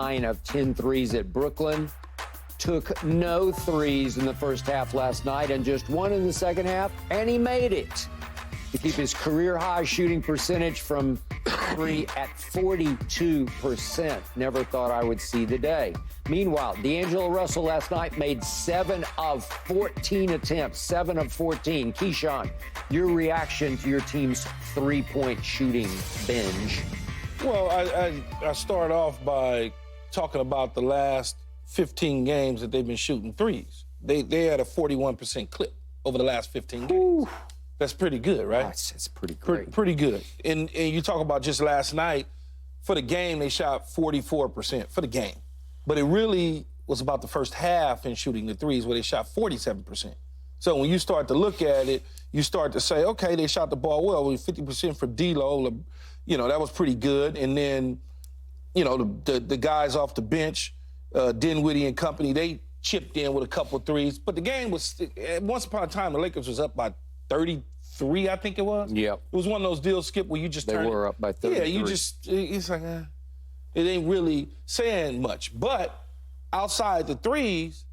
9 of 10 threes at Brooklyn. Took no threes in the first half last night and just one in the second half, and he made it to keep his career-high shooting percentage from three at 42%. Never thought I would see the day. Meanwhile, D'Angelo Russell last night made 7 of 14 attempts, 7 of 14. Keyshawn, your reaction to your team's three-point shooting binge? Well, I start off by talking about the last 15 games that they've been shooting threes. They had a 41% clip over the last 15 games. Ooh. That's pretty good, right? That's pretty great. Pretty good. And you talk about just last night, for the game, they shot 44% for the game. But it really was about the first half in shooting the threes where they shot 47%. So when you start to look at it, you start to say, okay, they shot the ball well. With 50% for D'Lo, you know, that was pretty good. And then, you know, the guys off the bench, Dinwiddie and company, they chipped in with a couple threes. But the game was, once upon a time, the Lakers was up by 33, I think it was. Yeah. It was one of those deals, Skip, where you just They were up by 33. Yeah, you just, it's like, it ain't really saying much. But outside the threes,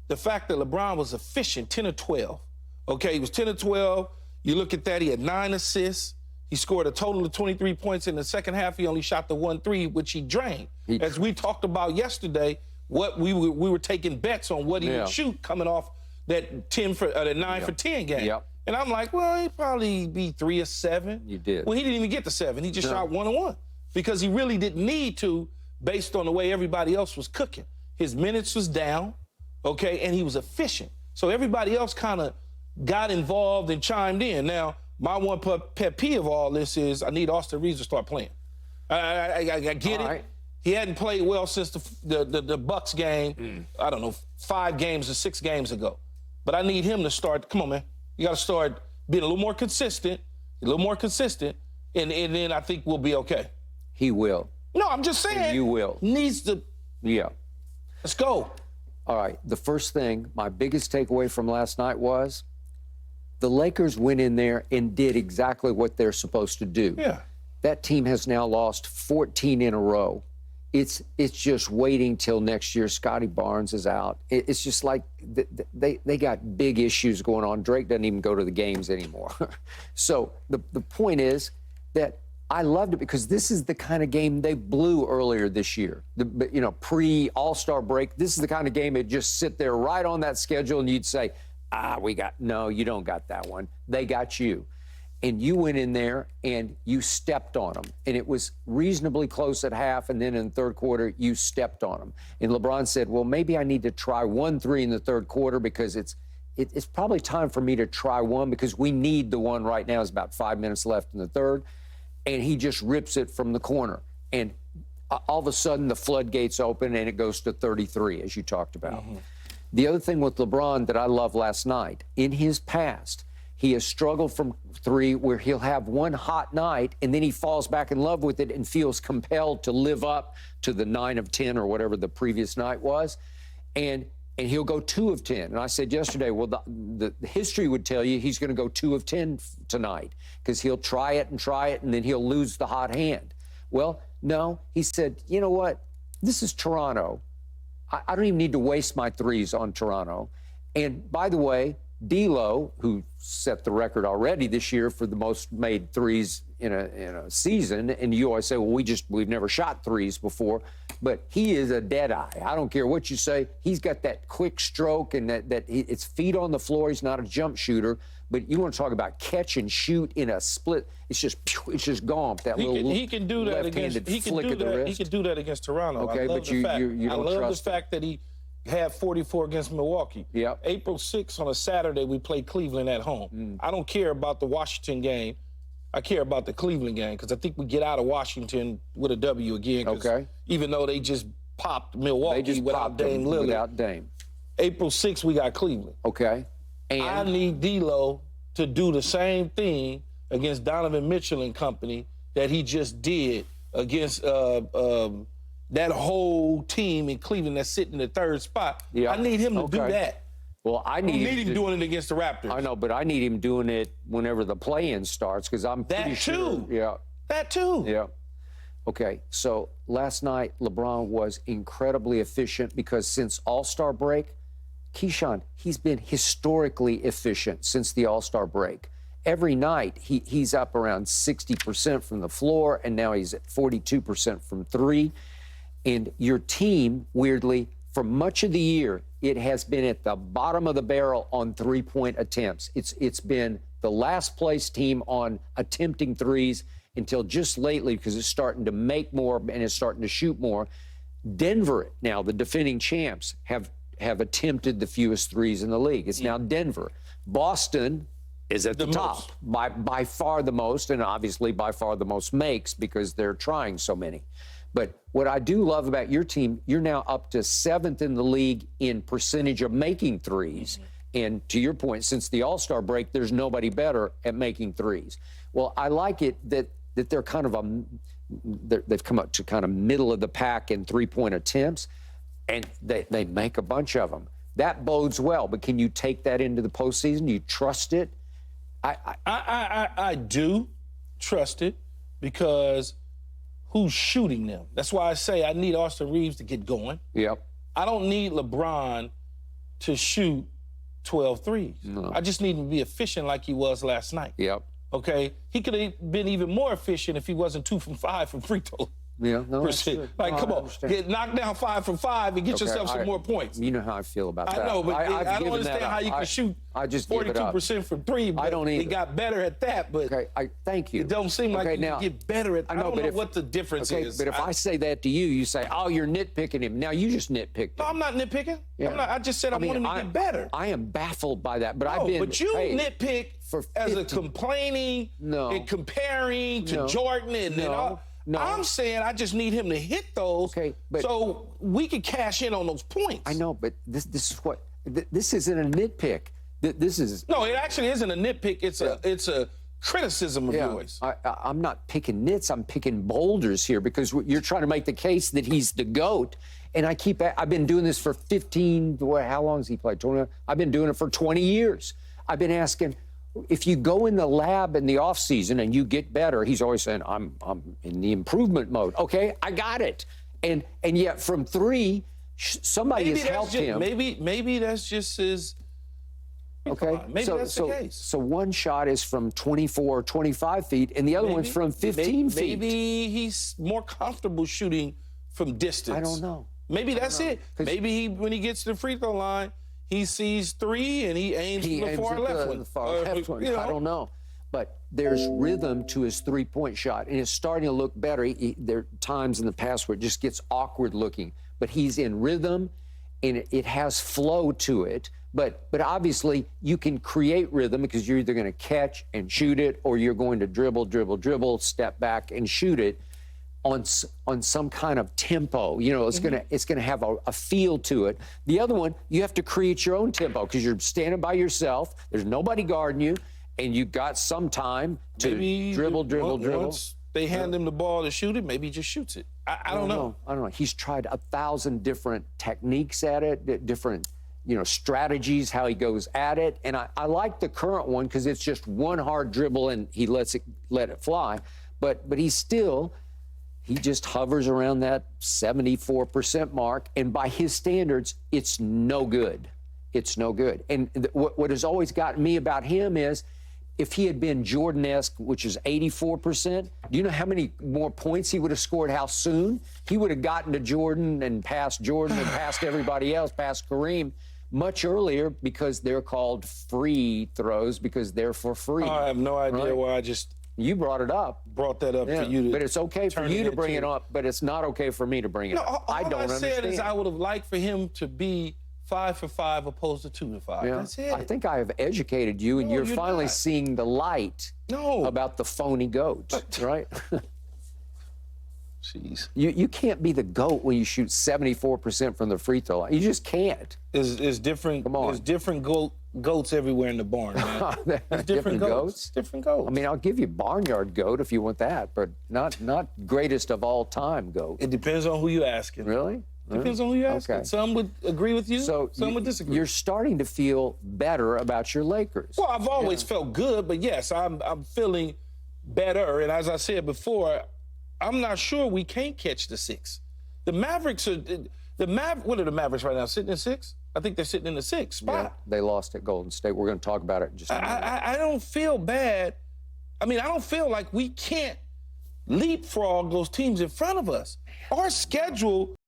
the fact that LeBron was efficient, 10 of 12. Okay, he was 10 of 12. You look at that, he had 9 assists. He scored a total of 23 points in the second half. He only shot the 1 3, which he drained. As we talked about yesterday, what we were taking bets on what he would shoot coming off that 9 for 10 game. Yep. And I'm like, well, he'd probably be 3 of 7. You did. Well, he didn't even get to 7. He just shot 1 of 1 because he really didn't need to, based on the way everybody else was cooking. His minutes was down, okay, and he was efficient. So everybody else kind of got involved and chimed in. Now, my one pet peeve of all this is I need Austin Reeves to start playing. I get it. Right. He hadn't played well since the Bucks game, I don't know, 5 games or 6 games ago. But I need him to start. Come on, man. You got to start being a little more consistent, and then I think we'll be okay. He will. No, I'm just saying. And you will. Needs to. Yeah. Let's go. All right. The first thing, my biggest takeaway from last night was the Lakers went in there and did exactly what they're supposed to do. Yeah. That team has now lost 14 in a row. It's just waiting till next year. Scotty Barnes is out. It's just like they got big issues going on. Drake doesn't even go to the games anymore. So the point is that I loved it because this is the kind of game they blew earlier this year. Pre-All-Star break, this is the kind of game that just sit there right on that schedule and you'd say, no, you don't got that one. They got you. And you went in there and you stepped on them. And it was reasonably close at half, and then in the third quarter, you stepped on them. And LeBron said, well, maybe I need to try 1 3 in the third quarter because it's probably time for me to try one because we need the one right now. There's about 5 minutes left in the third. And he just rips it from the corner. And all of a sudden, the floodgates open and it goes to 33, as you talked about. Mm-hmm. The other thing with LeBron that I loved last night, in his past, he has struggled from 3 where he'll have one hot night and then he falls back in love with it and feels compelled to live up to the 9 of 10 or whatever the previous night was. And he'll go 2 of 10. And I said yesterday, well, the history would tell you he's going to go 2 of 10 tonight because he'll try it and then he'll lose the hot hand. Well, no, he said, you know what? This is Toronto. I don't even need to waste my threes on Toronto. And by the way, D'Lo, who set the record already this year for the most made threes in a season, and you always say, well, we've never shot threes before, but he is a dead eye. I don't care what you say. He's got that quick stroke and that it's feet on the floor. He's not a jump shooter, but you want to talk about catch and shoot in a split. It's just gone. He can do that against. He can do that against Toronto. Okay, but you don't trust trust the fact that he had 44 against Milwaukee. Yep. April 6th on a Saturday, we played Cleveland at home. I don't care about the Washington game. I care about the Cleveland game because I think we get out of Washington with a W again. Okay. Even though they just popped Milwaukee without Dame Lillard. Without Dame. April 6th, we got Cleveland. Okay. And I need D'Lo to do the same thing against Donovan Mitchell and company that he just did against that whole team in Cleveland that's sitting in the 3rd spot. Yeah. I need him to do that. Well, I need him doing it against the Raptors. I know, but I need him doing it whenever the play-in starts because I'm pretty sure. Yeah. That too. Yeah. Okay, so last night, LeBron was incredibly efficient because since All-Star break, Keyshawn, he's been historically efficient since the All-Star break. Every night, he's up around 60% from the floor, and now he's at 42% from three. And your team, weirdly, for much of the year, it has been at the bottom of the barrel on three-point attempts. It's been the last place team on attempting threes until just lately because it's starting to make more and it's starting to shoot more. Denver, now the defending champs, have attempted the fewest threes in the league. It's now Denver. Boston is at the top by far the most, and obviously by far the most makes because they're trying so many. But what I do love about your team, you're now up to 7th in the league in percentage of making threes. And to your point, since the All-Star break, there's nobody better at making threes. Well, I like it that they're kind of they've come up to kind of middle of the pack in three-point attempts, and they make a bunch of them. That bodes well, but can you take that into the postseason? Do you trust it? I do trust it because who's shooting them? That's why I say I need Austin Reeves to get going. Yep. I don't need LeBron to shoot 12 threes. No. I just need him to be efficient like he was last night. Yep. Okay? He could have been even more efficient if he wasn't 2 from 5 from free throw. Yeah, no, that's Like, good. come on, get knocked down 5 from 5 and get yourself some more points. You know how I feel about that. I know, but I don't given understand that how you up. can shoot I just give it up. 42% from 3, but I don't either. they got better at that. But Okay, thank you. it don't seem like you can get better at. I don't know what the difference is. But if I say that to you, you say, "Oh, you're nitpicking him." Now you just nitpicked him. No, I'm not nitpicking. Yeah. I just said I want him to get better. I am baffled by that. But No, but you nitpick for as a 50 complaining and comparing to Jordan and all. No. I'm saying I just need him to hit those so we can cash in on those points. I know, but this is what this isn't a nitpick. This is no, it actually isn't a nitpick. It's a criticism of yours. I'm not picking nits. I'm picking boulders here because you're trying to make the case that he's the GOAT. And I've been doing this for 15. How long has he played? 20. I've been doing it for 20 years. I've been asking. If you go in the lab in the off season and you get better, he's always saying, I'm in the improvement mode. Okay, I got it. And yet from 3, somebody has helped him. Maybe that's just his. Okay, maybe that's the case. So one shot is from 24 or 25 feet, and the other one's from 15 feet. Maybe he's more comfortable shooting from distance. I don't know. Maybe that's it. Maybe when he gets to the free throw line, he sees 3 and he aims for the far left one. The far left one. I don't know. But there's rhythm to his three-point shot, and it's starting to look better. There are times in the past where it just gets awkward looking, but he's in rhythm, and it has flow to it. But obviously, you can create rhythm because you're either going to catch and shoot it, or you're going to dribble, step back and shoot it on some kind of tempo. You know, it's gonna have a feel to it. The other one, you have to create your own tempo because you're standing by yourself. There's nobody guarding you, and you got some time to dribble. Once they hand him the ball to shoot it, maybe he just shoots it. I don't know. I don't know. He's tried 1,000 different techniques at it, different strategies, how he goes at it. And I like the current one because it's just one hard dribble and he let it fly. But he just hovers around that 74% mark. And by his standards, it's no good. It's no good. And what has always gotten me about him is if he had been Jordan-esque, which is 84%, do you know how many more points he would have scored, how soon? He would have gotten to Jordan and past everybody else, past Kareem, much earlier because they're called free throws because they're for free. I have no idea why You brought it up. Brought that up for you to. But it's okay for you to bring it up, but it's not okay for me to bring it up. I don't understand. All I said is I would have liked for him to be 5 for 5 opposed to 2 for 5. Yeah. That's it. I think I have educated you, and you're finally seeing the light about the phony goat, right? Jeez. You can't be the GOAT when you shoot 74% from the free throw line. You just can't. There's different. Come on. There's different goats everywhere in the barn, man. There's different goats. Different goats. I mean, I'll give you barnyard goat if you want that, but not greatest of all time goat. It depends on who you're asking. Really? Depends on who you're asking. Okay. Some would agree with you. Some would disagree. You're starting to feel better about your Lakers. Well, I've always felt good, but yes, I'm feeling better. And as I said before, I'm not sure we can't catch the 6. The Mavericks are what are the Mavericks right now? Sitting in 6? I think they're sitting in the 6th spot. Yeah, they lost at Golden State. We're going to talk about it in just a minute. I don't feel bad. I mean, I don't feel like we can't leapfrog those teams in front of us. Our schedule